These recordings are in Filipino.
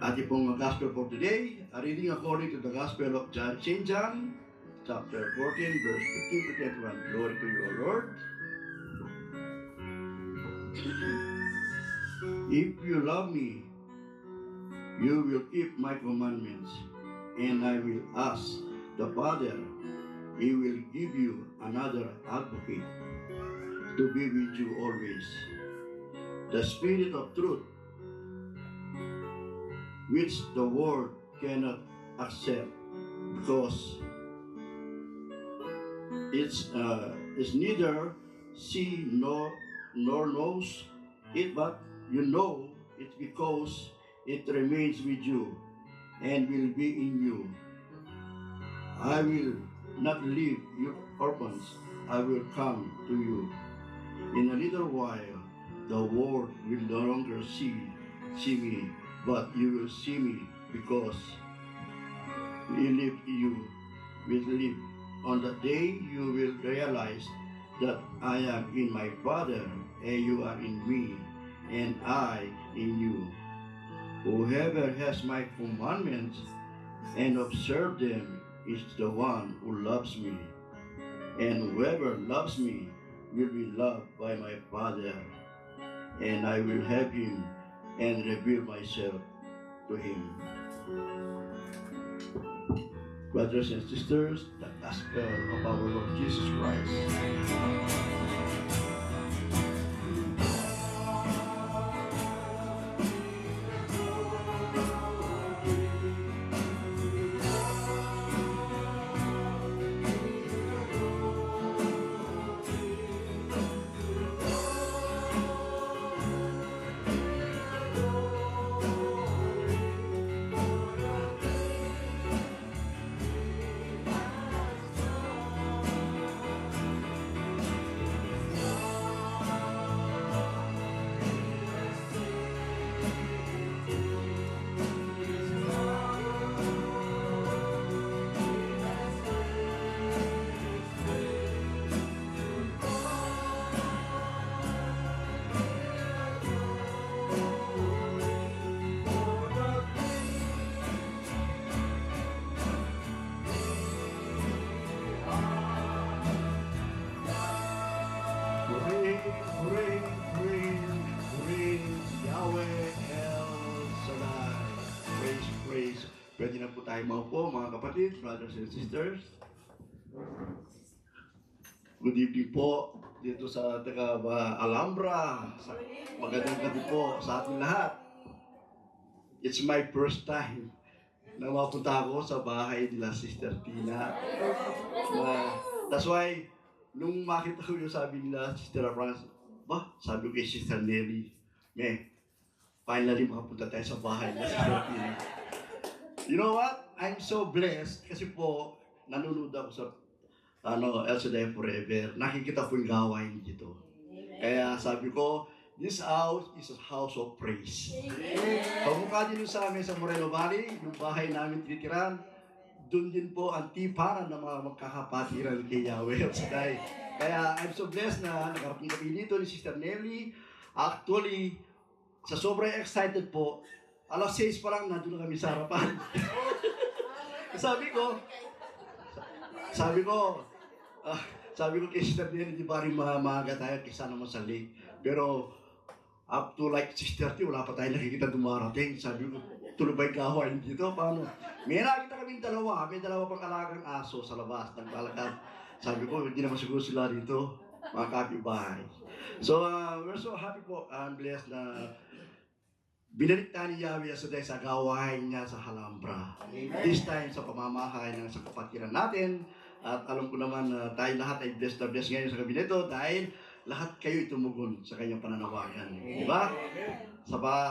Ating pong gospel for today, a reading according to the gospel of St. John, chapter 14, verse 15 to 21. Glory to you, O Lord. If you love me, you will keep my commandments, and I will ask the Father, He will give you another advocate to be with you always, the Spirit of truth, which the world cannot accept because it's neither see nor knows it, but you know it because it remains with you and will be in you. I will not leave you orphans. I will come to you. In a little while, the world will no longer see me, but you will see me because you will live. On that day, you will realize that I am in my Father, and you are in me, and I in you. Whoever has my commandments and observe them is the one who loves me. And whoever loves me will be loved by my Father, and I will have him and reveal myself to him. Brothers and sisters, the gospel of our Lord Jesus Christ. Praise Yahweh El Shaddai. Praise. Pwede na po tayo maupo, mga kapatid, brothers and sisters. Good evening po dito sa taga Alhambra. Magandang gabi po sa ating lahat. It's my first time na mapunta ako sa bahay nila Sister Tina. That's why, nung makita ko yung sabi nila Sister France, sabi ko kay Sister Nelly, finally makapunta tayo sa bahay nila Sister Tina. You know what? I'm so blessed kasi po, nanonood ako sa El Shaddai Forever. Nakikita ko yung gawain dito. Kaya sabi ko, this house is a house of praise. Pagmukha din sa amin sa Moreno Valley, yung bahay namin tinitiran, doon din po ang tiparan ng mga magkakapatiran kay Yahweh El Shaddai. Kaya I'm so blessed na nakarating kami dito ni Sister Nelly. Actually, sa sobrang excited po, alas 6 pa lang nandun na kami sa harapan. Sabi ko kay Sister Nelly, di ba rin maaga tayo kaysa naman sa late. Pero up to like 6:30, wala pa tayo nakikita dumarating. Sabi ko, tuloy ba yung gawain dito? Paano? May nakita kaming dalawa. May dalawa pang alagang aso sa labas. Nagbalakad. Sabi ko, hindi naman siguro sila dito. Mga kapitbahay. So, we're so happy po. I'm blessed na binaliktad ni Yahweh sa gawain niya sa Alhambra. This time sa pamamahay ng sa kapatiran natin. At alam ko naman na tayo lahat ay blessed na blessed ngayon sa gabi nito dahil lahat kayo tumugon sa kanyang pananawagan. Di ba?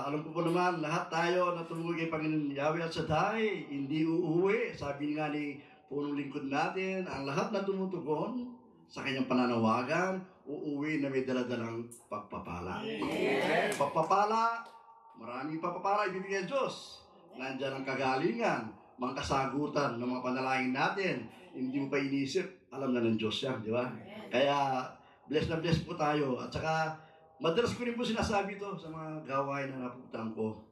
Alam ko po naman, lahat tayo na tumugod kay Panginoon Yahweh El Shaddai, hindi uuwi. Sabi nga ni punong lingkod natin, ang lahat na tumutugon sa kanyang pananawagan, uuwi na may daladalang pagpapala. Pagpapala, maraming pagpapala ibibigay ng Diyos. Nandiyan ang kagalingan, mga kasagutan ng mga panalangin natin. Hindi mo pa inisip, alam na ng Diyos yan, di ba? Kaya, blessed na blessed po tayo. At saka, madalas ko rin po sinasabi to sa mga gawain na napuntahan ko.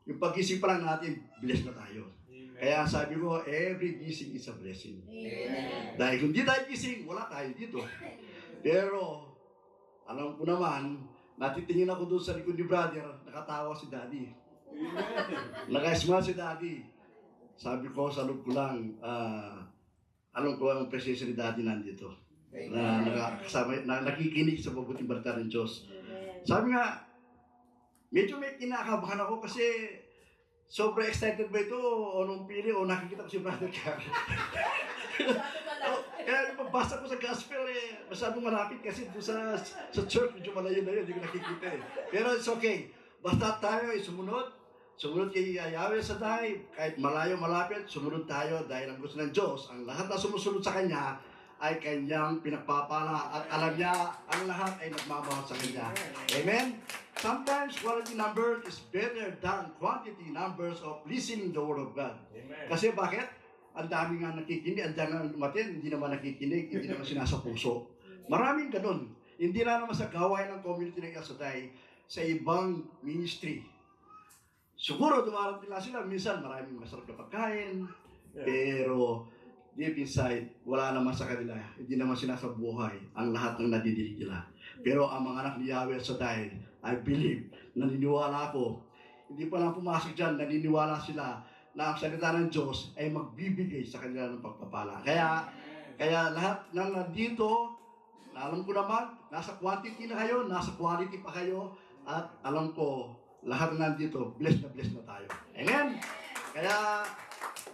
yung pagising pa lang natin, blessed na tayo. Kaya sabi ko, every gising is a blessing. Amen. Dahil kung di tayo gising, wala tayo dito. Pero, alam ko naman, natitingin ako doon sa likod ni brother, nakatawa si daddy. Naka-smile si daddy. Sabi ko, sa loob ko lang, alam ko ang presensya ni daddy nandito. Nakikinig sa mabuting balita ng Diyos. Sabi nga, medyo may kinakabahan ako kasi sobrang excited ba ito o nung pili o nakikita ko si brother ka. Kaya pagbasa ko sa gospel masyadong malapit kasi doon sa church medyo malayo na yun, hindi ko nakikita Pero it's okay. Basta tayo ay sumunod kay Yahweh Shaddai, kahit malayo malapit, sumunod tayo dahil ang gusto ng Diyos, ang lahat na sumusunod sa Kanya ay Kanyang pinagpapala at alam niya ang lahat ay nagmamahal sa Kanya. Amen? Sometimes quality number is better than quantity numbers of listening the Word of God. Amen. Kasi bakit? Ang dami nga nakikinig, ang dami nga umatin, hindi naman nakikinig, hindi naman sinasa puso. Maraming ganun. Hindi na naman sa gawain ng community ng El Shaddai, sa ibang ministry. Siguro dumarating lang sila, minsan maraming masarap na pagkain, pero deep inside, wala naman sa kanila, hindi naman sinasabuhay ang lahat ng nadidinig nila. Pero ang mga anak ni Yahweh Shaddai, I believe, naniniwala ako, hindi pa lang pumasok dyan, naniniwala sila na ang salita ng Diyos ay magbibigay sa kanila ng pagpapala. Kaya lahat ng nandito, na alam ko naman, nasa quantity na kayo, nasa quality pa kayo, at alam ko, lahat na nandito, blessed na tayo. Amen? Kaya,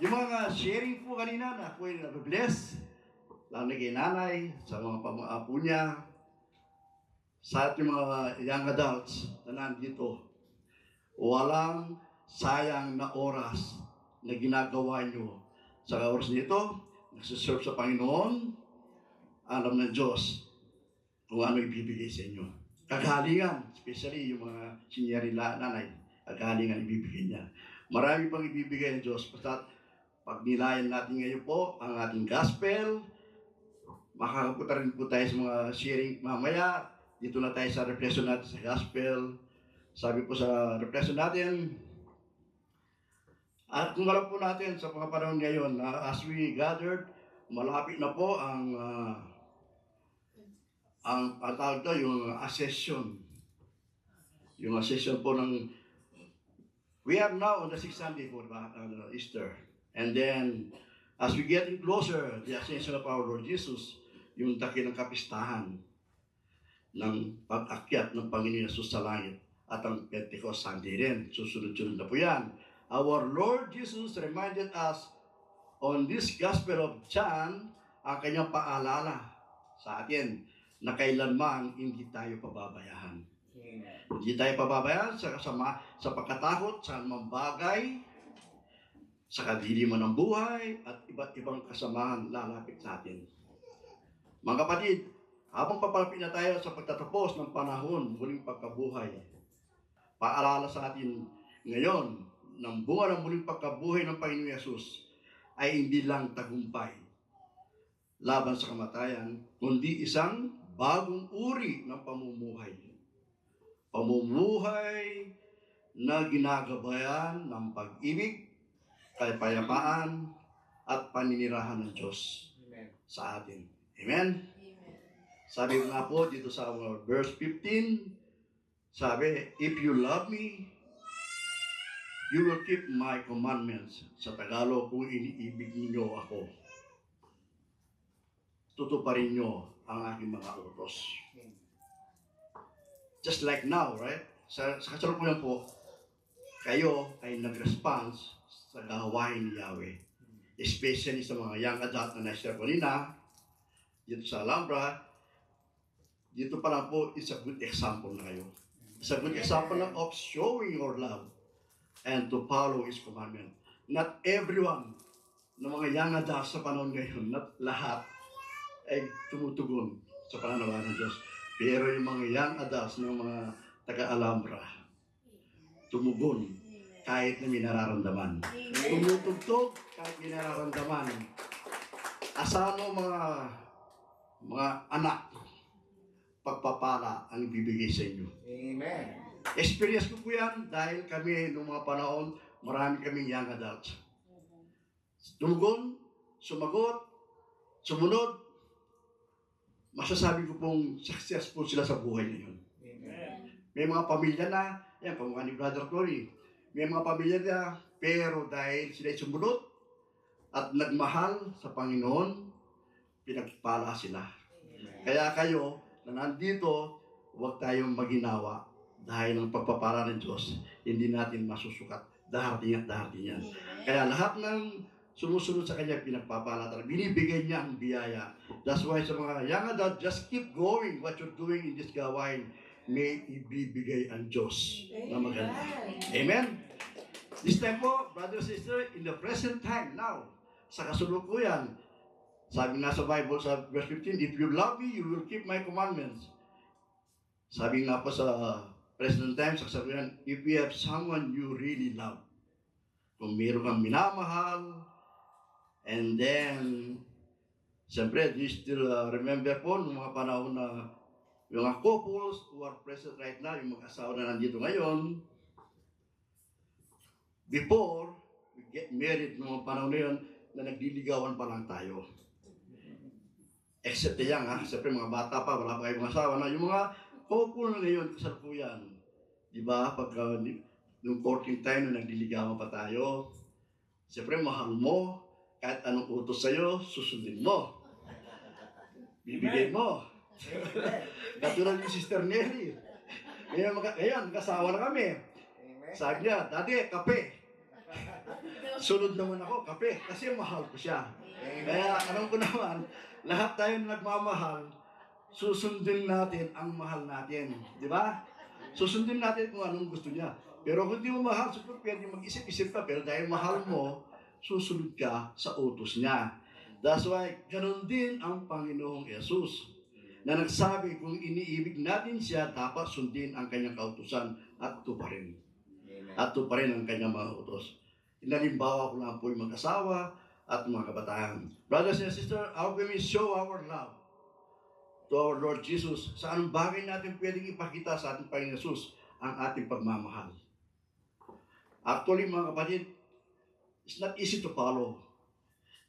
yung mga sharing po kanina na ako ay nabibless, lalo na kay nanay, sa mga pamaapo niya, sa ating mga young adults na nandito, walang sayang na oras na ginagawa nyo sa oras nito, nagsiserve sa Panginoon, alam ng Diyos kung ano ibibigay sa inyo. Kagalingan, especially yung mga sinyari nanay, kagalingan ibibigay niya. Marami pang ibibigay ng Diyos. Basta pag nilayan natin ngayon po ang ating gospel, makakapunta rin po tayo sa mga sharing mamaya. Dito na tayo sa reflection natin sa gospel. Sabi po sa reflection natin, at kung alam po natin sa mga panahon ngayon, as we gathered, malapit na po ang tawag ito, yung accession. Yung accession po ng, we are now on the 6th Sunday po, Easter. And then, as we get closer, the ascension of our Lord Jesus, yung dakilang kapistahan ng pag-akyat ng Panginoon Yesus sa langit at ang Pentecost Sunday rin. Susunod-sunod na po yan. Our Lord Jesus reminded us on this Gospel of John ang kanyang paalala sa atin na kailanman hindi tayo pababayaan. Hindi tayo pababayaan sa pagkatakot sa anumang bagay, sa kadiliman ng buhay, at iba't ibang kasamahan lalapit sa atin. Mga kapatid, habang papalapit na tayo sa pagtatapos ng panahon, muling pagkabuhay, paalala sa atin ngayon, ng bunga ng muling pagkabuhay ng Panginoon Yesus ay hindi lang tagumpay laban sa kamatayan, kundi isang bagong uri ng pamumuhay. Pamumuhay na ginagabayan ng pag-ibig, kapayapaan, at paninirahan ng Diyos sa atin. Amen? Sabi nga po dito sa verse 15, sabi, if you love me, you will keep my commandments. Sa Tagalog, kung iniibig ninyo ako, tutuparin nyo ang aking mga utos. Just like now, right? Sa kasalukuyan po, kayo ay nag-response sa gawain ni Yahweh. Especially sa mga young adult na na-share ko nina, dito sa Alhambra, dito pa lang po, it's a good example na kayo. It's a good example of showing your love and to follow His commandment. Not everyone ng mga young adults sa panahon ngayon, not lahat ay tumutugon sa pananawa ng Diyos. Pero yung mga young adults ng mga taga-Alhambra, tumugon kahit na may nararamdaman. Tumutugtog kahit may nararamdaman. Asahan mo mga anak, pagpapala ang ibibigay sa inyo. Amen. Experience ko po yan dahil kami noong mga panahon, marami kaming young adults. Tumugon, sumagot, sumunod, masasabi ko pong successful sila sa buhay ngayon. May mga pamilya na, yan, kamukha ni Brother Cory, may mga pamilya na, pero dahil sila sumunod at nagmahal sa Panginoon, pinagpala sila. Kaya kayo na nandito, huwag tayong maginawa dahil ng pagpapala ng Diyos, hindi natin masusukat. Darating at darating yan. Kaya lahat ng sumusunod sa Kanya, pinagpapala talaga. Binibigay niya ang biyaya. That's why sa mga young adult, just keep going what you're doing in this gawain. May ibibigay ang Diyos na maganda. Amen? This time po, brother and sister, in the present time, now, sa kasalukuyan, sabi nga sa Bible, sa verse 15, if you love me, you will keep my commandments. Sabi nga po sa present time, sa kasalukuyan, if you have someone you really love, kung meron kang minamahal, and then, siyempre, do you still remember po, nung mga panahon na yung mga couples who are present right now, yung mag-asawa na nandito ngayon, before we get married, nung mga panahon na yun, na nagliligawan pa lang tayo. Except yan, ha? Siyempre, mga bata pa, wala pa kayong asawa na. Yung mga couple na ngayon, kasalukuyan. Di ba? Pagka nung courting time na nagliligawan pa tayo, siyempre, mahal mo, kahit anong utos sa'yo, susundin mo. Bibigay mo. Katulad ni Sister Nelly. Ngayon, kasawa na kami. Sabi niya, Dati, kape. Sunod naman ako, kape. Kasi mahal ko siya. Kaya, alam ko naman, lahat tayo na nagmamahal, susundin natin ang mahal natin. Di ba? Susundin natin kung anong gusto niya. Pero kung di mo mahal, siguro pwede mag-isip-isip ka. Pero dahil mahal mo, susunod ka sa utos niya. That's why, ganun din ang Panginoong Yesus na nagsabi kung iniibig natin siya, dapat sundin ang kanyang kautusan at tuparin. At tuparin ang kanyang mga utos. Inalimbawa ko lang po yung mag-asawa at mga kabataan. Brothers and sisters, how can we show our love to our Lord Jesus? Sa anong bagay natin pwedeng ipakita sa ating Panginoon Jesus ang ating pagmamahal? Actually, mga kapatid, it's not easy to follow.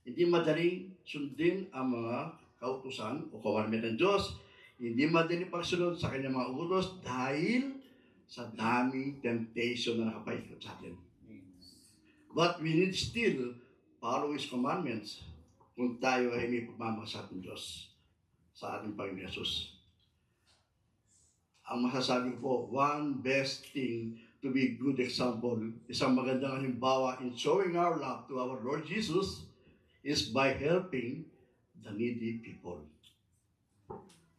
Hindi madaling sundin ang mga kautusan o commandment ng Diyos. Hindi madaling pagsunod sa kanyang mga utos dahil sa daming temptation na nakapaikot sa atin. But we need still follow His commandments kung tayo ay may pagmamahal sa ating Diyos, sa ating Panginoon Jesus. Ang masasabi ko po, one best thing to be good example, isang magandang halimbawa in showing our love to our Lord Jesus is by helping the needy people.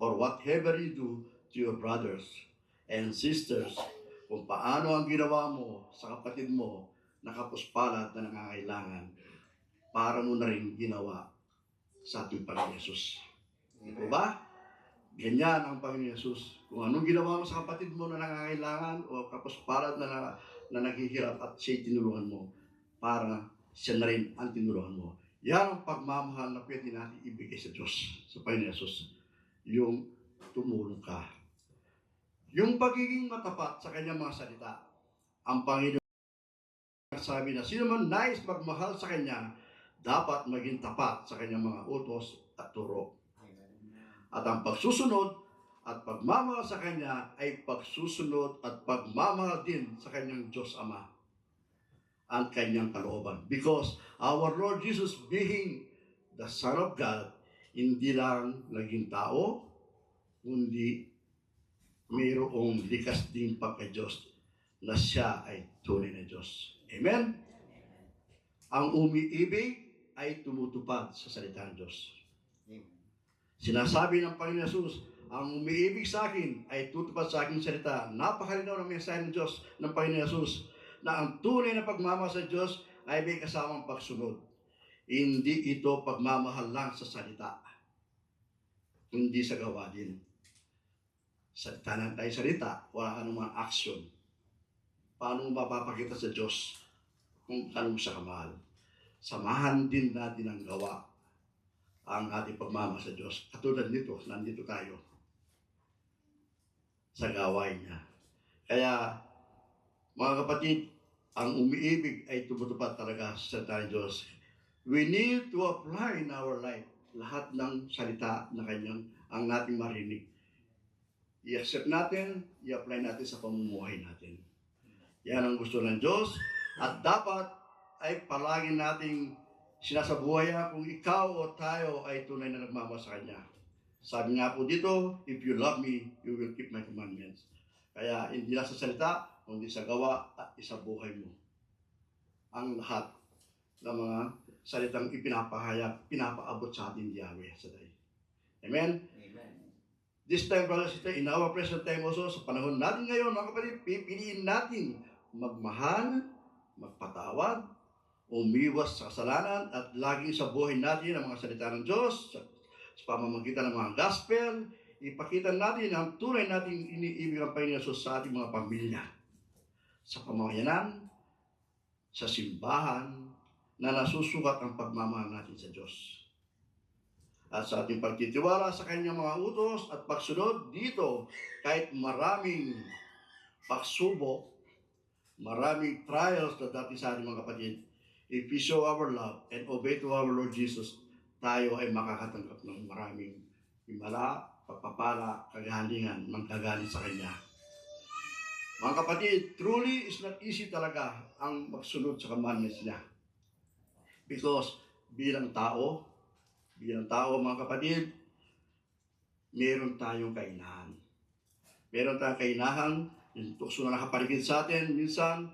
Or whatever you do to your brothers and sisters, kung paano ang ginawa mo sa kapatid mo na kapuspalad na nangangailangan, para mo na rin ginawa sa ating Panginoon Jesus. Di ba? Ganyan ang Panginoon Jesus. Kung anong ginawa mo sa kapatid mo na nangangailangan o kapuspalad na naghihirap at siya'y tinulungan mo, para siya na rin ang tinulungan mo. Yan ang pagmamahal na pwede natin ibigay sa Diyos, sa Panginoon Jesus. Yung tumulong ka. Yung pagiging matapat sa kanyang mga salita. Ang Panginoon sabi na sino man nais magmahal sa Kanya, dapat maging tapat sa Kanyang mga utos at turo. At ang pagsusunod at pagmamahal sa Kanya ay pagsusunod at pagmamahal din sa Kanyang Diyos Ama ang Kanyang kalooban. Because our Lord Jesus being the Son of God, hindi lang naging tao, kundi mayroong likas din pagka-Diyos na siya ay tunay na Diyos. Amen? Ang umiibig ay tumutupad sa salita ng Diyos. Sinasabi ng Panginoon Jesus, ang umiibig sa akin ay tutupad sa aking salita. Napakalinaw ng mensahe ng Diyos ng Panginoon Jesus na ang tunay na pagmamahal sa Diyos ay may kasamang pagsunod. Hindi ito pagmamahal lang sa salita, kundi sa gawa din. Salita lang tayo salita, wala ka namang action. Paano mo mapapakita sa Diyos kung ano siya kamahal? Samahan din natin ang gawa ang ating pagmamahal sa Diyos. Katulad nito, nandito tayo sa gawain niya. Kaya, mga kapatid, ang umiibig ay tumutupad talaga sa salita ng Diyos. We need to apply in our life lahat ng salita na ang nating marinig. I-accept natin, i-apply natin sa pamumuhay natin. Yan ang gusto ng Diyos. At dapat ay palagi nating sinasabuhay kung ikaw o tayo ay tunay na nagmamahal sa Kanya. Sabi nga po dito, if you love me, you will keep my commandments. Kaya hindi lang sa salita, kundi sa gawa at sa buhay mo. Ang lahat ng mga salitang ipinapahayag, pinapaabot sa atin Yahweh sa day. Amen? Amen. This time, brothers and sisters, in our present time also, sa panahon natin ngayon, mga kapatid, pipiliin natin magmahal, magpatawad, umiwas sa kasalanan, at laging sa buhay natin ang mga salita ng Diyos, sa pamamagitan ng mga gospel, ipakita natin ang tunay nating iniibig ang Panginoon sa ating mga pamilya. Sa pamamayanan, sa simbahan, na nasusukat ang pagmamahal natin sa Diyos. At sa ating pagtitiwala sa Kanyang mga utos at pagsunod dito, kahit maraming pagsubok, maraming trials na dati sa ating mga kapatid, if we show our love and obey to our Lord Jesus, tayo ay makakatanggap ng maraming himala, pagpapala, kagalingan, manggagaling sa Kanya. Mga kapatid, truly is not easy talaga ang magsunod sa commandments niya. Because bilang tao mga kapatid, meron tayong kainahan. Meron tayong kainahan, yung tukso na nakapaligid sa atin, minsan,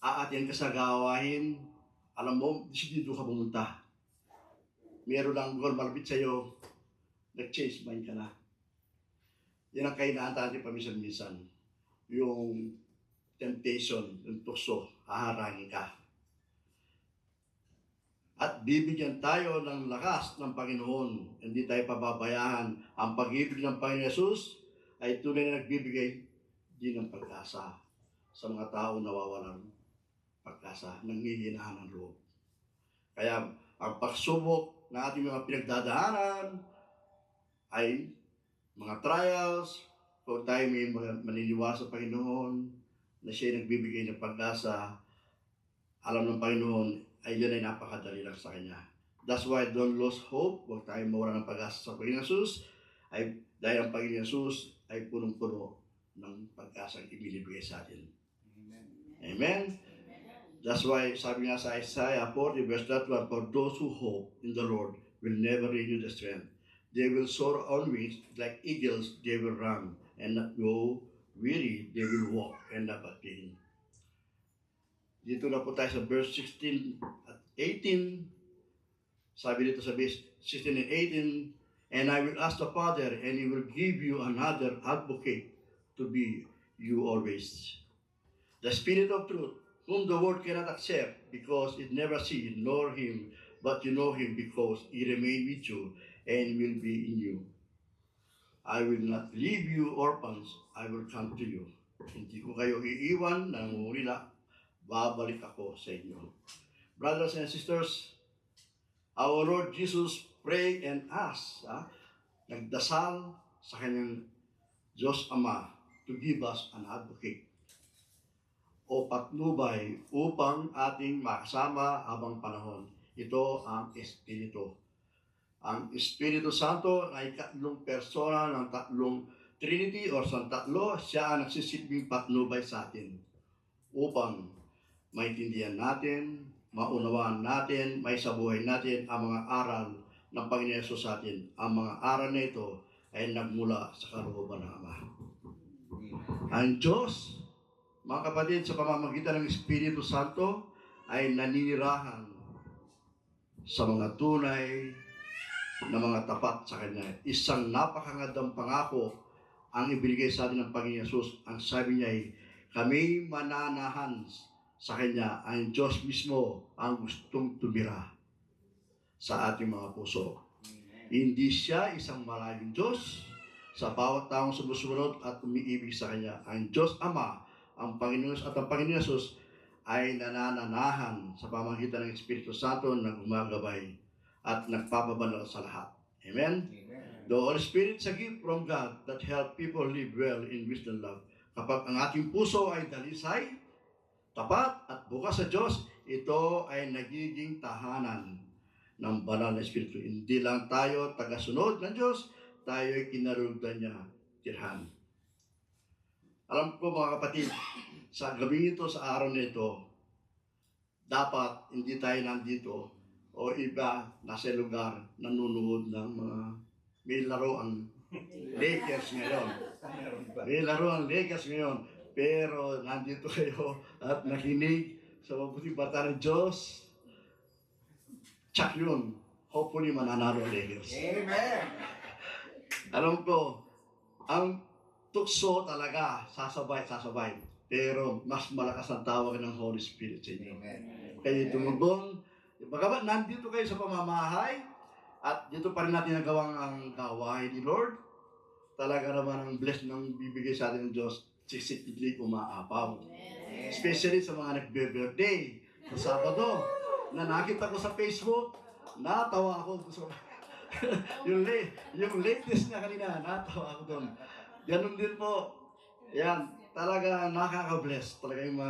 aatin ka sa gawain, alam mo, dito ka pumunta. Meron lang gol malapit sa'yo, nag-change mind ka na. Yan ang kainahan natin paminsan-minsan. Yung temptation, yung tukso, haharangin ka. At bibigyan tayo ng lakas ng Panginoon. Hindi tayo pababayaan. Ang pag-ibig ng Panginoon Yesus ay tunay na nagbibigay din ng pag-asa sa mga tao nawawalan pag-asa, nanghihinahan ng loob. Kaya ang pagsubok na ating mga pinagdadaanan ay mga trials, kung tayo may maniniwala sa Panginoon na siya nagbibigay ng pag-asa, alam ng Panginoon ay yan ay napakadali lang sa Kanya. That's why don't lose hope. Huwag tayong mawala ng pag-asa sa Panginoon Yesus. Dahil ang Panginoon Yesus ay punong-puno ng pag-asa ang ibinibigay sa atin. Amen. Amen? That's why sabi nga sa Isaiah 40 verse 1, for those who hope in the Lord will never renew their strength. They will soar on wings like eagles. They will run and not go weary. They will walk and not faint. Dito na po tayo sa verse 16 at 18. Sabi dito sa verse 16 and 18, and I will ask the Father, and He will give you another advocate to be you always. The Spirit of truth, whom the world cannot accept, because it never seen nor Him, but you know Him because He remain with you and will be in you. I will not leave you orphans, I will come to you. Hindi ko kayo iiwan na nangungulila, babalik ako sa inyo. Brothers and sisters, our Lord Jesus prayed and asked, nagdasal sa Kanyang Diyos Ama to give us an advocate o patnubay upang ating makasama habang panahon. Ito ang Espiritu. Ang Espiritu Santo ay tatlong persona ng tatlong Trinity or sa tatlo, siya ang nagsisilbing patnubay sa atin upang maintindihan natin, maunawaan natin, may sa buhay natin ang mga aral ng Panginoon Yesus sa atin. Ang mga aral na ito ay nagmula sa kalooban ng Ama. Ang Diyos, mga kapatid, sa pamamagitan ng Espiritu Santo ay naninirahan sa mga tunay na mga tapat sa Kanya. Isang napakagandang pangako ang ibinigay sa atin ng Panginoon Yesus. Ang sabi niya ay, kami mananahan sa Kanya, ang Diyos mismo ang gustong tumira sa ating mga puso. Amen. Hindi siya isang malayong Diyos sa bawat taong sumusunod at umiibig sa Kanya. Ang Diyos Ama, ang Panginoon at ang Panginoon Yesus ay nanananahan sa pamamagitan ng Espiritu Santo na gumagabay at nagpapabanal sa lahat. Amen? Amen. The Holy Spirit is a gift from God that help people live well in wisdom and love. Kapag ang ating puso ay dalisay, tapat at bukas sa Diyos, ito ay nagiging tahanan ng banal na Espiritu. Hindi lang tayo tagasunod ng Diyos, tayo ay kinarugdan niya tirhan. Alam ko mga kapatid, sa gabi ito, sa araw na ito, dapat hindi tayo nandito o iba nasa lugar nanonood ng mga may laro ang Lakers ngayon. May laro ang Lakers ngayon. Pero nandito kayo at nakinig sa mabuting bata ng Diyos. Tsak yun. Hopefully mananalo ang Lakers. Amen. Alam ko, ang tukso talaga sasabay. Pero mas malakas ang tawag ng Holy Spirit sa inyo. Amen. Kayo tumugong. Bagamat nandito kayo sa pamamahay at dito pa rin natin nagawang ang gawain ni Lord, talaga naman ang blessing ng bibigay sa atin ng Diyos, sisikidli umaapaw. Especially sa mga nagbe-birthday sa Sabado, na nakita ko sa Facebook, natawa ako. yung latest niya kanina, natawa ako doon. Ganun din po. Yan, talaga nakaka-bless. Talaga yung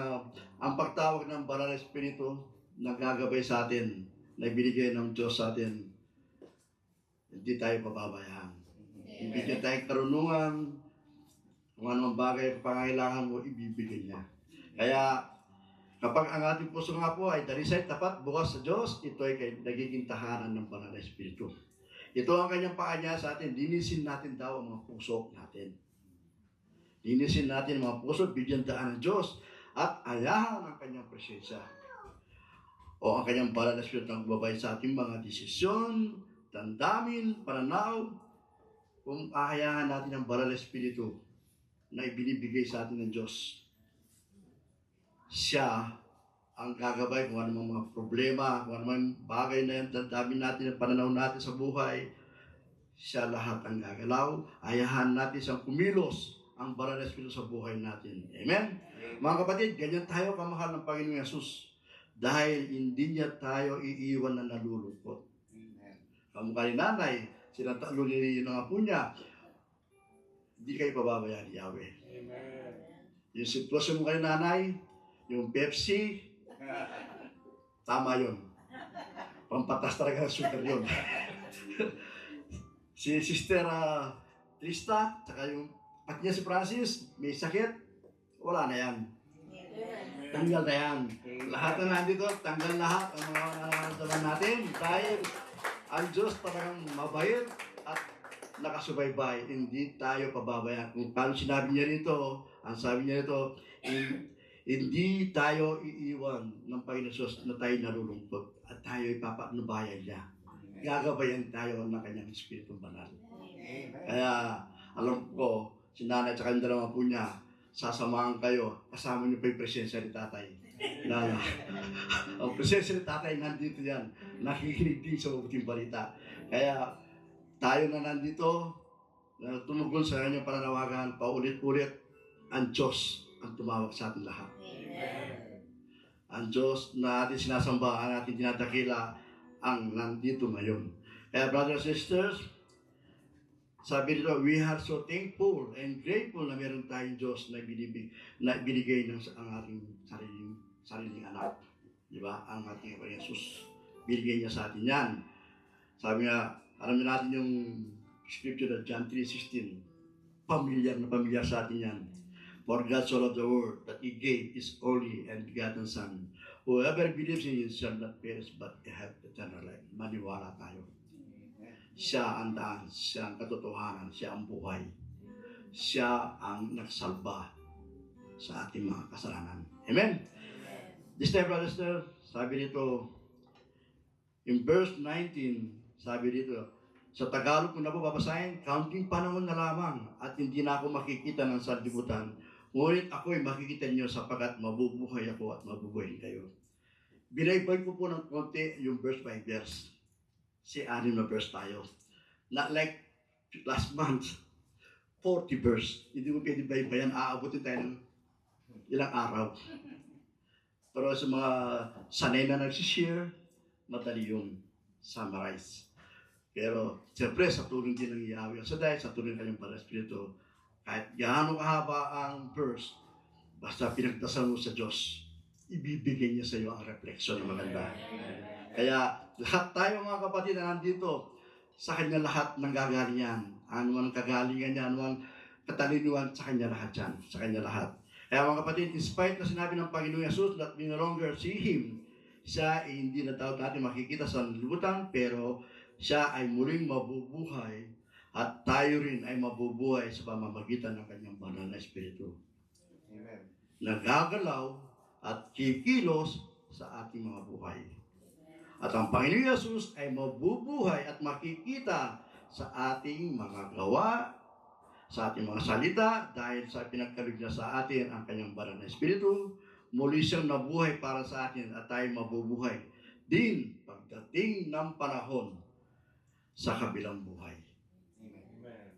ang pagtawag ng Banal na Espiritu, nagagabay sa atin, na ibinigay ng Diyos sa atin. Hindi tayo pababayaan. Ibigay tayong karunungan, kung anong bagay pangailangan mo, ibibigay niya. Kaya, kapag ang ating puso nga po ay dalisay, tapat, bukas sa Diyos, ito ay nagiging tahanan ng Banal na Espiritu. Ito ang kanyang paanya sa atin, linisin natin daw ang mga puso natin. Linisin natin ang mga puso, bigyan daan ng Diyos, at ayahan ang kanyang presensya. O ang kanyang Banal na Espiritu ang babay sa ating mga desisyon, damdamin, pananaw, kung ahayahan natin ang Banal na Espiritu na ibinibigay sa atin ng Diyos. Siya ang gagabay kung anong mga problema, kung anong bagay na yan, damdamin natin ang pananaw natin sa buhay. Siya lahat ang gagalaw. Ayahan natin siyang kumilos ang Banal na Espiritu sa buhay natin. Amen? Mga kapatid, ganyan tayo kamahal ng Panginoong Yesus. Dahil hindi niya tayo iiwan na nalulungkot. Kamukha ni nanay, sinatalo ni ng apo niya, hindi kayo pababayaan ni Yahweh. Amen. Yung sitwasyon mo kay nanay, yung Pepsi, tama yun. Pampatas talaga ng sugar yun. Si Sister Trista, saka yung at niya si Francis, may sakit, wala na yan. Tanggal na yan. Lahat na nandito, tanggal lahat ang mga nararamdaman natin dahil ang Diyos talagang mabait at nakasubaybay. Hindi tayo pababayaan. Kung paano sinabi niya rito, ang sabi niya rito, hindi tayo iiwan ng Panginoon Diyos na tayo nalulungkot at tayo ipapanubayan niya. Gagabayan tayo ng kanyang Espiritu Banal. Kaya alam ko, si nanay at kanyang dalawa po niya, sasamahan kayo, kasama niyo pa yung presensya ni tatay. Ang presensya ni tatay nandito yan, nakikinig din sa mabuting balita. Kaya tayo na nandito, na tumugon sa kanyang pananawagan, paulit-ulit, ang Diyos ang tumawag sa atin lahat. Ang Diyos na ating sinasamba, ang ating dinadakila, ang nandito ngayon. Kaya brothers and sisters, sabi dito, we are so thankful and grateful na meron tayong Diyos na binigay ng ang ating sariling anak. Di ba? Ang ating Panginoon Jesus. Binigay niya sa atin yan. Sabi nga, alam niyo natin yung scripture na John 3:16. Pamilyar na pamilyar sa atin yan. For God so loved the world that He gave His only and begotten Son. Whoever believes in Him shall not perish but have eternal life. Maniwala tayo. Siya ang daan, siya ang katotohanan, siya ang buhay. Siya ang nagsalba sa ating mga kasalanan. Amen? This time, brother, sister, sabi dito, in verse 19, sabi dito, sa Tagalog kung nababasahin, kaunting panahon na lamang at hindi na ako makikita ng sanlibutan. Ngunit ako'y makikita niyo sapagkat mabubuhay ako at mabubuhay kayo. Binaybay ko po ng konti yung verse by verse. Si anim na verse tayo. Not like last month, 40 verse. Hindi mo pwede baybayan, aabutin tayo ng ilang araw. Pero sa mga sanay na nagsishare, madali yung summarize. Pero siyempre sa tulong din ng Yahweh sa dahil sa tulong ng kanyang Banal na Espiritu, Kahit gaano kahaba ang verse, basta pinagdasal mo sa Diyos, ibibigay niya sa iyo ang refleksyon na maganda. Kaya lahat tayo mga kapatid na nandito, sa Kanya lahat ng gagalingan. Ano man kagalingan niya, ano man katalinuhan, sa Kanya lahat yan. Sa Kanya lahat. Kaya mga kapatid, in spite na sinabi ng Panginoon Jesus that we no longer see Him, siya ay hindi na daw natin makikita sa libutan, pero siya ay muling mabubuhay at tayo rin ay mabubuhay sa pamamagitan ng Kanyang banal na Espiritu. Amen. Nagagalaw at kikilos sa ating mga buhay. At ang Panginoon Jesus ay mabubuhay at makikita sa ating mga gawa, sa ating mga salita, dahil sa pinagkaloob niya sa atin ang Kanyang banal na Espiritu. Muli siyang nabuhay para sa atin at tayo mabubuhay din pagdating ng panahon sa kabilang buhay. Amen.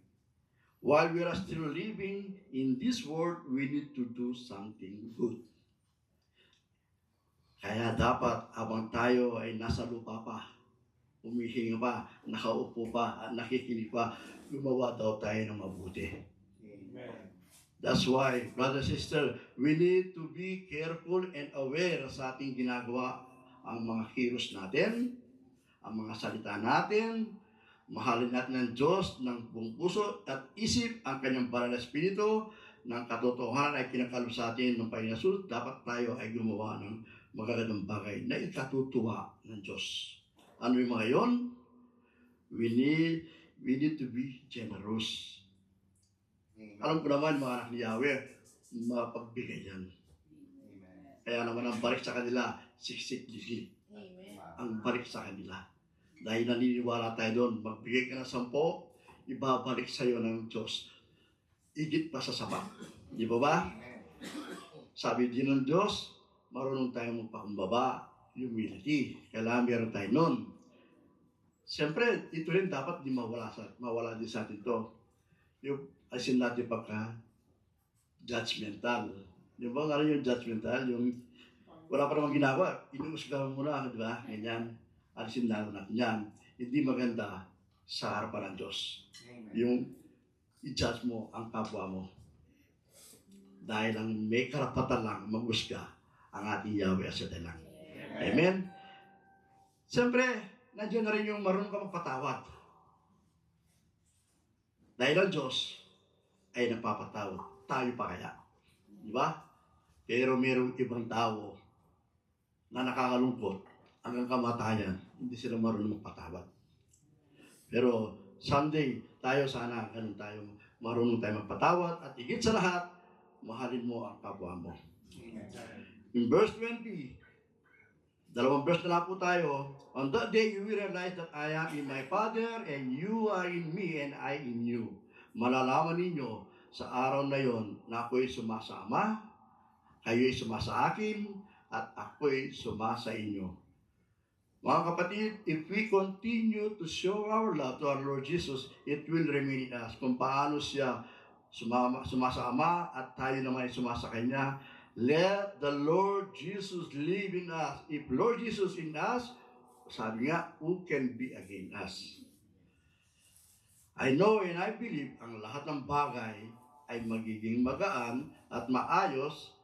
While we are still living in this world, we need to do something good. Kaya dapat habang tayo ay nasa lupa pa, humihinga pa, nakaupo pa, at nakikinig pa, gumawa daw tayo ng mabuti. Amen. That's why, brother, sister, we need to be careful and aware sa ating ginagawa, ang mga kilos natin, ang mga salita natin, mahalin natin ng Diyos ng buong puso at isip ang Kanyang banal na Espiritu ng katotohanan ay kinakalob sa atin ng Panginoon Jesus. Dapat tayo ay gumawa ng magagandang bagay na ikatutuwa ng Diyos. Ano yung mga yon? We need to be generous. Amen. Alam ko naman mga anak ni Yahweh, mapagbigay yan. Amen. Kaya naman ang balik sa kanila, siksik ligid. Ang balik sa kanila. Dahil naniniwala tayo doon, magbigay ka ng 10, ibabalik sa iyo ng Diyos. Igit pa sa sapat. Di ba ba? Amen. Sabi din ng Diyos, marunong tayong magpakumbaba, humility. Kailangan meron tayo nun. Siyempre, ito rin dapat di mawala din sa atin to. Yung asin natin pagka judgmental. Di ba nga yung judgmental? Yung wala pa namang ginagawa, inuusgahan mo na, di ba? Ganyan. Alisin na natin yan. Hindi maganda sa harapan ng Diyos. Amen. Yung i-judge mo ang kapwa mo. Dahil ang may karapatan lang mag-usga ang ating Yahweh sa lang. Amen? Siyempre, nandiyan na rin yung marunong ka magpatawad. Dahil ang Diyos ay nagpapatawad. Tayo pa kaya? Di ba? Pero mayroong ibang tao na nakakalungkot hanggang kamatayan, hindi sila marunong magpatawad. Pero someday, tayo sana, ganun tayo, marunong tayo magpatawad at higit sa lahat, mahalin mo ang kapwa mo. In verse 20, dalawang verse na lang po tayo. On that day, you will realize that I am in my Father and you are in me and I in you. Malalaman ninyo sa araw na yon na ako'y sumasama, kayo'y sumasa akin, at ako'y sumasa inyo. Mga kapatid, if we continue to show our love to our Lord Jesus, it will remain in us. Kung paano siya sumasa Ama at tayo naman ay sumasa Kanya, let the Lord Jesus live in us. If Lord Jesus in us, sabi nga, who can be against us? I know and I believe ang lahat ng bagay ay magiging magaan at maayos.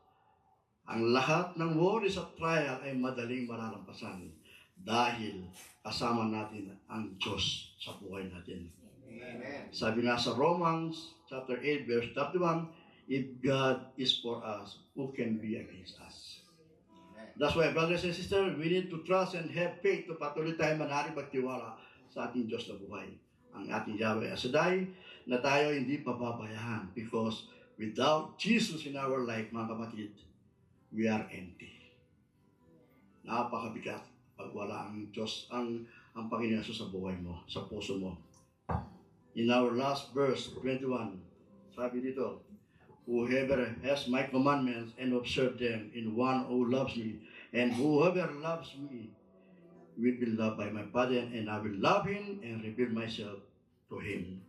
Ang lahat ng worries at trial ay madaling malalampasan dahil kasama natin ang Diyos sa buhay natin. Amen. Sabi nga sa Romans chapter 8 verse 31, if God is for us, who can be against us? That's why, brothers and sisters, we need to trust and have faith to patuloy tayo manalig magtiwala sa ating Diyos na buhay. Ang ating Yahweh Asadai na tayo hindi pababayaan because without Jesus in our life, mga kapatid, we are empty. Napakabigat pag wala ang Diyos, ang Panginoon Jesus sa buhay mo, sa puso mo. In our last verse, 21, sabi dito, whoever has my commandments and observe them in one who loves me, and whoever loves me will be loved by my Father, and I will love him and reveal myself to him.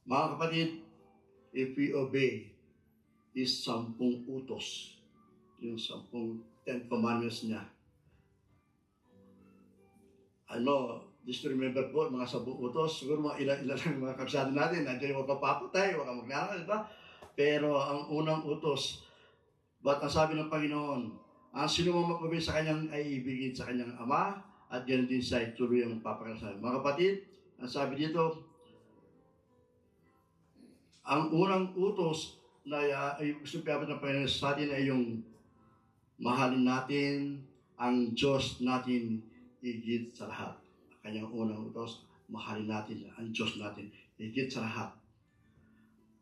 Mga kapatid, if we obey His 10 utos, yung 10 Commandments niya, just to remember po, mga sabu-utos, siguro mga ilan lang mga kabsado natin, nandiyan yung magpapapatay, huwag kang magnanakaw, di ba? Pero ang unang utos, ba't ang sabi ng Panginoon, ang sino mo magpabili sa kanyang ay ibigin sa kanyang ama, at ganoon din sa ituloy ang magpapakasalan. Mga kapatid, ang sabi dito, ang unang utos na ay gusto pinapit ng Panginoon sa atin ay yung mahalin natin ang Diyos natin higit sa lahat. Kanyang unang utos, mahalin natin ang Diyos natin higit sa lahat.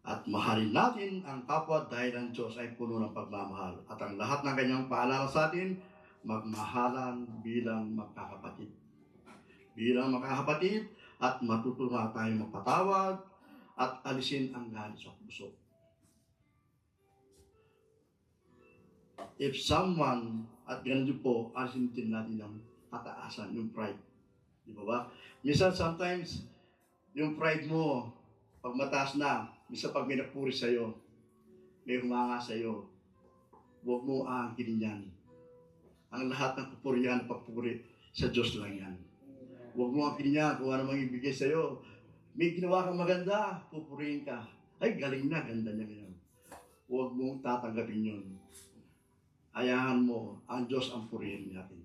At mahalin natin ang kapwa dahil ang Diyos ay puno ng pagmamahal. At ang lahat ng kanyang paalala sa atin, magmahalan bilang magkakapatid. Bilang magkakapatid at matutunan tayo magpatawad at alisin ang galit sa puso. If someone, at ganun din po, alisin din natin ang pataasan, yung pride. Di ba ba? Minsan, sometimes, yung pride mo, pag mataas na, minsan pag may nagpuri sa'yo, may humanga sa'yo, huwag mo aangkinin yan. Ang lahat ng pupurihan, pagpuri, sa Diyos lang yan. Huwag mo aangkinin yan kung ano mang ibigay sa'yo. May ginawa kang maganda, pupurihin ka. Ay, galing na, ganda niya ngayon. Huwag mong tatanggapin yun. Ayahan mo, ang Diyos ang purihin natin.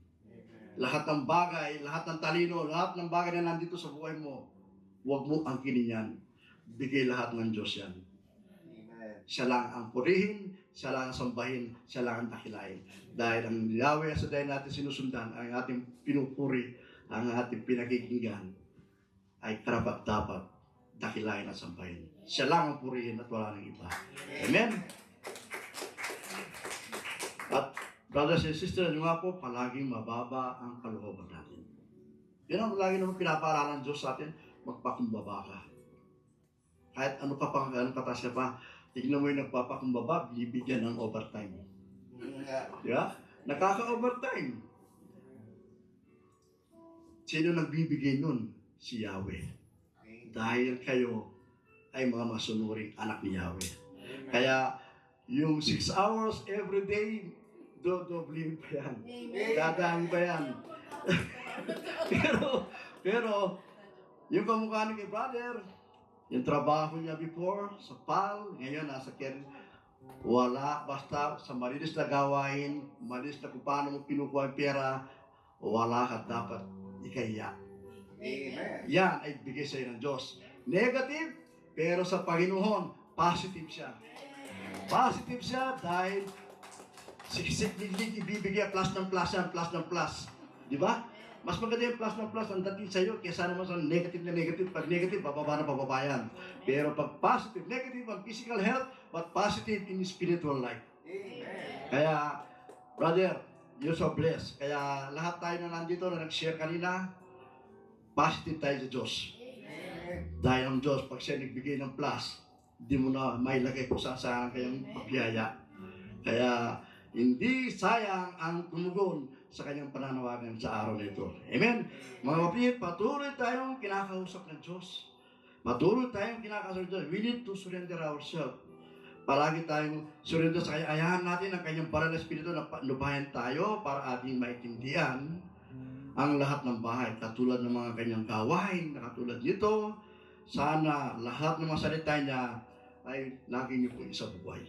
Lahat ng bagay, lahat ng talino, lahat ng bagay na nandito sa buhay mo, huwag mo angkinin yan. Bigay lahat ng Diyos yan. Amen. Siya lang ang purihin, siya lang ang sambahin, siya lang ang dakilain. Dahil ang Yahweh sa dahil natin sinusundan, ang ating pinupuri, ang ating pinakikinggan, ay karapat-dapat dakilain at sambahin. Siya lang ang purihin at wala nang iba. Amen? At brothers and sisters, yung nga po, palaging mababa ang kalooban natin. Yan ang lagi naman pinapaaralan ng Diyos sa atin, magpakumbaba ka. Kahit ano ka pang, anong katasya pa, tignan mo yung nagpapakumbaba, binibigyan ng overtime. Di ba? Nakaka-overtime. Sino nagbibigay nun? Si Yahweh. Dahil kayo ay mga masunuring anak ni Yahweh. Kaya, yung 6 hours every day, dodoblin pa yan. Dadaan pa yan. pero, yung kamukha ni brother, yung trabaho niya before, sa PAL, ngayon nasa care, wala, basta sa malinis na gawain, malinis na kung paano mo pinukuha yung pera, wala ka dapat ikaya. Amen. Yan ay bigay sa'yo ng Diyos. Negative, pero sa Panginoon, positive siya. Positive siya dahil siksik-liglig ibibigay plus ng plus yan, plus ng plus. Di ba? Mas maganda yung plus ng plus ang dating sa'yo kaysa naman sa negative na negative. Pag negative, bababa na bababa yan. Pero pag positive, negative ang physical health, but positive in spiritual life. Amen. Kaya, brother, you're so blessed. Kaya lahat tayo na nandito na nag-share kanina, positive tayo sa Diyos. Amen. Dahil ang Diyos, pag siya nagbigay ng plus, hindi mo na mailagay kung saan kayang pagpiyaya. Kaya, hindi sayang ang tumugon sa kanyang pananawagan sa araw na ito. Amen? Mga kapatid, patuloy tayong kinakausap ng Diyos. Patuloy tayong kinakausap ng Diyos. We need to surrender ourselves. Palagi tayong surrender sa kanya. Ayahan natin ang kanyang banal na espiritu na lubayan tayo para ating maintindihan ang lahat ng bahay. Katulad ng mga kanyang gawain na katulad nito, sana lahat ng mga salita niya ay lagi niyo po isa buhay.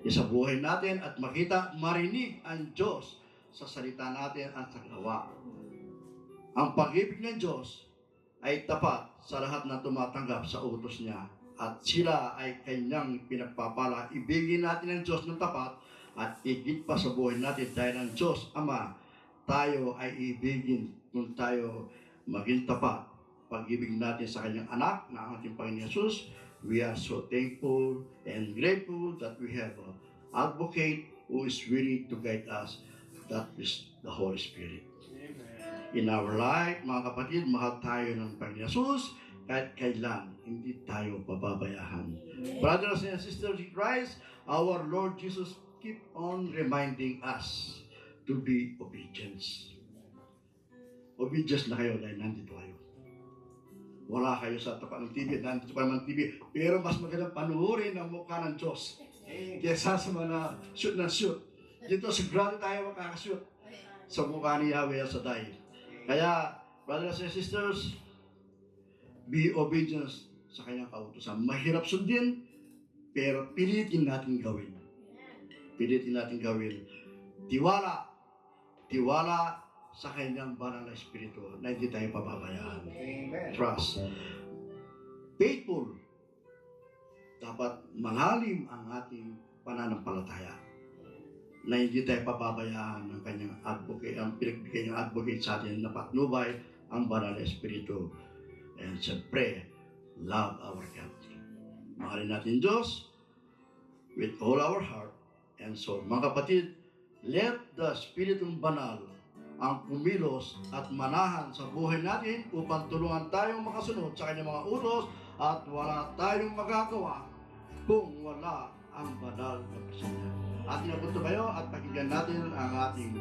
Isa buhay natin at makita, marinig ang Diyos sa salita natin at sa gawa. Ang pag-ibig ng Diyos ay tapat sa lahat na tumatanggap sa utos niya at sila ay kanyang pinagpapala. Ibigin natin ang Diyos ng tapat at igit pa sa buhay natin dahil ang Diyos, Ama, tayo ay ibigin kung tayo maging tapat. Pag-ibig natin sa kanyang anak na ang ating Panginoon Jesus, we are so thankful and grateful that we have an advocate who is willing to guide us. That is the Holy Spirit. In our life, mga kapatid, mahal tayo ng Panginoon Jesus kahit kailan hindi tayo pababayaan. Brothers and sisters in Christ, our Lord Jesus keep on reminding us to be obedience. Obedience na kayo dahil nandito kayo. Wala kayo sa tapat ng TV, nandito pa naman TV, pero mas magandang panuhurin ang mukha ng Diyos kaysa sa mga shoot na shoot. Dito sigurado tayo makakashoot sa mukha ni Yahweh sa dahil. Kaya Brothers and sisters, be obedient sa kanyang kautusan. Mahirap sundin, pero pilitin natin gawin. Pilitin natin gawin. Tiwala. Tiwala sa kanyang banal na espiritu na hindi tayo pababayaan. Amen. Trust. Faithful. Dapat malalim ang ating pananampalataya na hindi tayo pababayaan ng kanyang advocate, ang pinagbigay niyang advocate sa atin na patnubay ang banal na espiritu. And siyempre, love our God. Mahalin natin Diyos with all our heart and soul. Mga kapatid, let the Spiritong Banal ang kumilos at manahan sa buhay natin upang tulungan tayong makasunod sa kanyang mga utos at wala tayong magagawa kung wala ang banal na presensya. Ating napunto kayo at pakinggan natin ang ating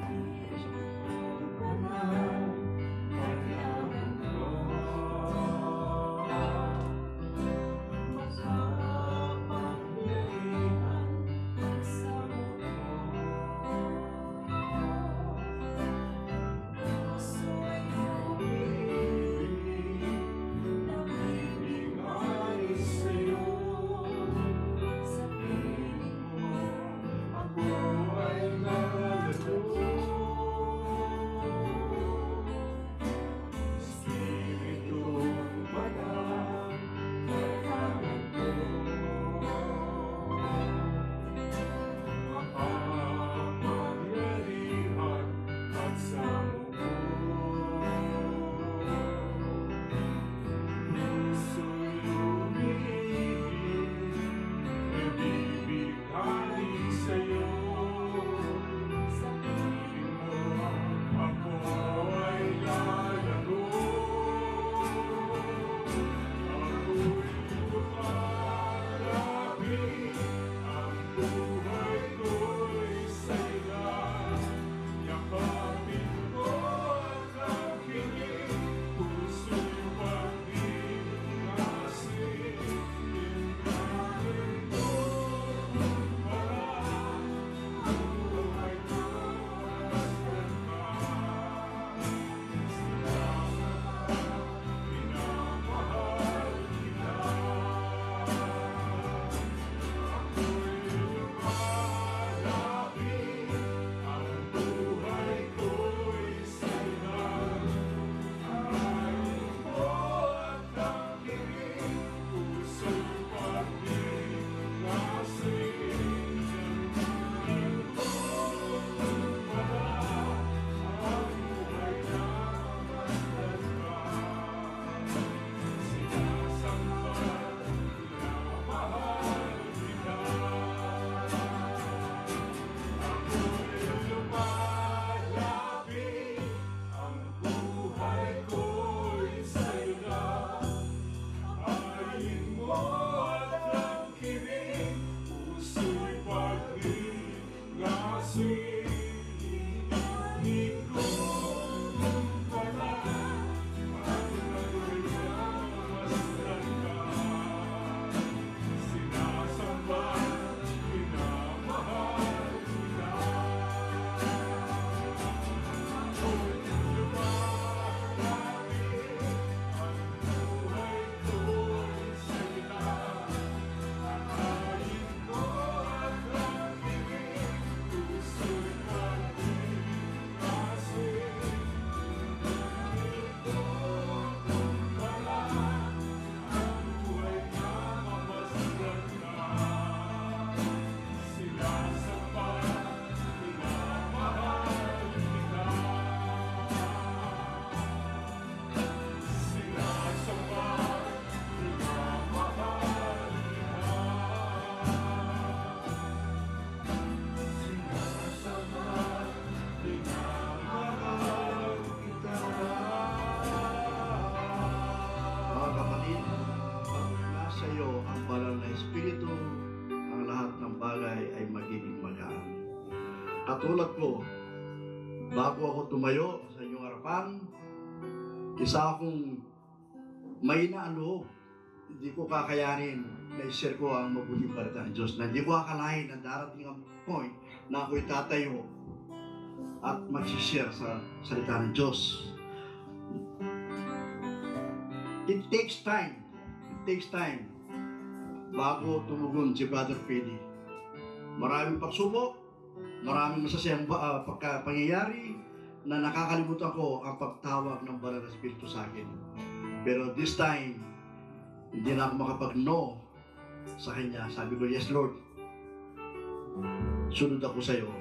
katulad ko, bago ako tumayo sa inyong harapan, isa akong mahina ang loob. Hindi ko kakayanin na i-share ko ang mabuting balita ng Diyos, na hindi ko akalain na darating ang point na ako'y tatayo at mag-share sa salita ng Diyos. It takes time. It takes time bago tumugon si Brother Pedi. Maraming pagsubok, maraming masasayang pangyayari na nakakalimutan ko ang pagtawag ng Banal na Espiritu sa akin. Pero this time, hindi na ako makapag-no sa Kanya. Sabi ko, yes Lord, sunod ako sa iyo.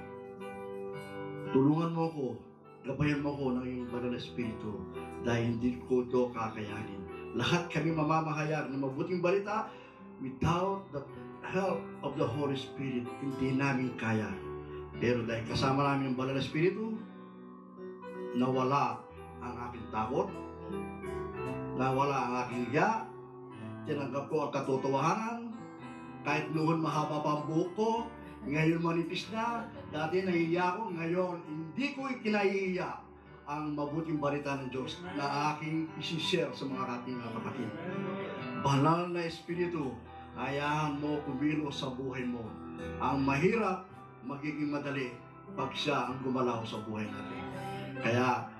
Tulungan mo ako, gabayan mo ako ng iyong Banal na Espiritu dahil hindi ko ito kakayanin. Lahat kami mamamahayag ng mabuting balita without the help of the Holy Spirit, hindi namin kaya. Pero dahil kasama namin ang Banal na Espiritu, nawala ang aking takot, nawala ang aking hiya, tinanggap ko ang katotohanan, kahit noon mahaba pa ang buhok ko, ngayon manipis na, dati nahihiya ko, ngayon hindi ko ikinahihiya ang mabuting balita ng Diyos na aking isi-share sa mga ating mga kapatid. Banal na Espiritu, ayahan mo kumilos sa buhay mo. Ang mahirap, magiging madali pag siya ang gumalaw sa buhay natin. Kaya,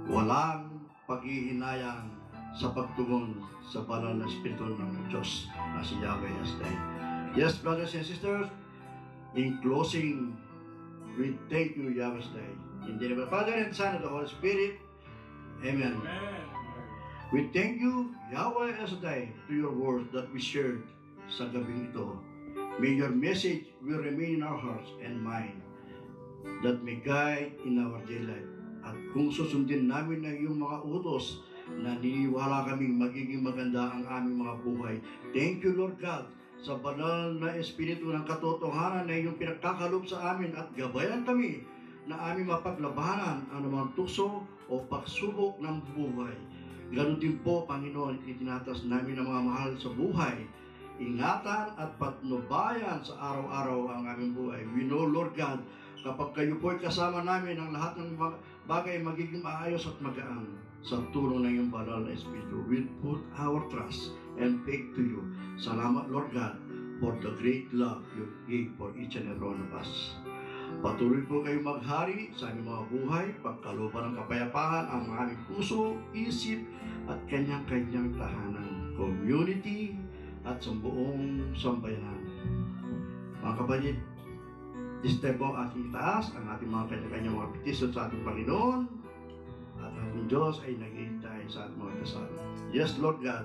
walang paghihinayang sa pagtugon sa Banal na Espiritu ng Diyos na si Yahweh Yasday. Yes, brothers and sisters, in closing, we thank you, Yahweh Yasday. In the name of the Father and Son and the Holy Spirit. Amen. We thank you, Yahweh Yasday, to your words that we shared sa gabing ito. May your message will remain in our hearts and mind that may guide in our daily life. At kung susundin namin ang iyong mga utos, naniniwala kaming magiging maganda ang aming mga buhay. Thank you, Lord God, sa banal na Espiritu ng katotohanan na iyong pinagkakalob sa amin at gabayan kami na aming mapaglabanan ang anumang tukso o pagsubok ng buhay. Ganun din po, Panginoon, itinatas namin ang mga mahal sa buhay. Ingatan at patnubayan sa araw-araw ang aming buhay. We know, Lord God, kapag kayo po'y kasama namin, ang lahat ng bagay magiging maayos at magaan sa tulong ng iyong banal na Espiritu. We put our trust and faith to you. Salamat, Lord God, for the great love you gave for each and every one of us. Patuloy po kayong maghari sa aming mga buhay, pagkalooban ng kapayapaan ang aming puso, isip, at kanyang-kanyang tahanan, community, at sa buong sambayanan. Mga kapatid, this time po ating itaas ang ating mga kanya-kanyang mga petisyon sa ating Panginoon at ating Diyos ay naghihintay sa ating mga dasal. Yes, Lord God,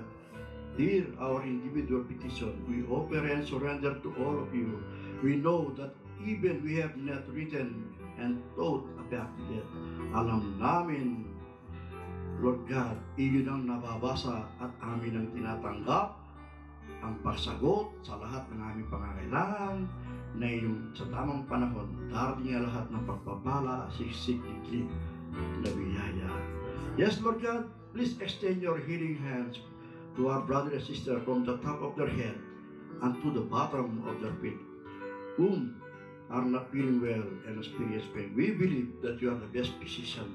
hear our individual petition. We offer and surrender to all of you. We know that even we have not written and thought about it. Alam namin, Lord God, iyon ang nababasa at amin ang tinatanggap ang pagsagot sa lahat ng aming pangangailangan na yung sa tamang panahon, darating ang lahat ng pagpapala, siksik, iklik, na biyaya. Yes, Lord God, please extend your healing hands to our brother and sister from the top of their head and to the bottom of their feet, whom are not feeling well and experience pain. We believe that you are the best physician.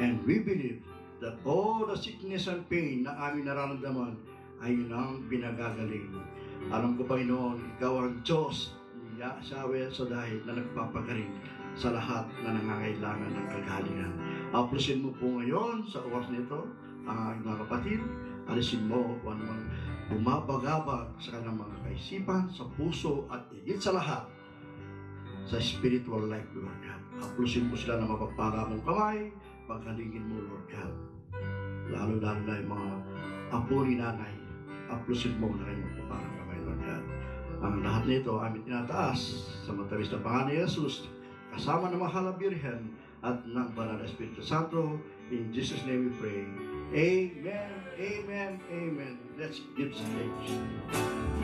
And we believe that all the sickness and pain na aming nararamdaman ay yun ang pinagagaling. Alam ko, Panginoon, ikaw ang Diyos ni Yahweh Yasday na nagpapagaling sa lahat na nangangailangan ng kagalingan. Aplusin mo po ngayon sa oras nito ang aking mga kapatid. Alisin mo kung anumang bumabagabag sa kanilang mga kaisipan, sa puso at higit sa lahat sa spiritual life, Lord God. Aplusin mo sila na mapagpala mong kamay, paghalingin mo, Lord God. Lalo-lalo na yung mga apo ni nanay, aplusin mo na rin magpaparang kamay, Lord God. Ang lahat nito aming tinataas sa matamis na pangalan ni Jesus, kasama ng mahal na Birhen at ng Banal na Espiritu Santo. In Jesus' name we pray. Amen, amen, amen. Let's give thanks.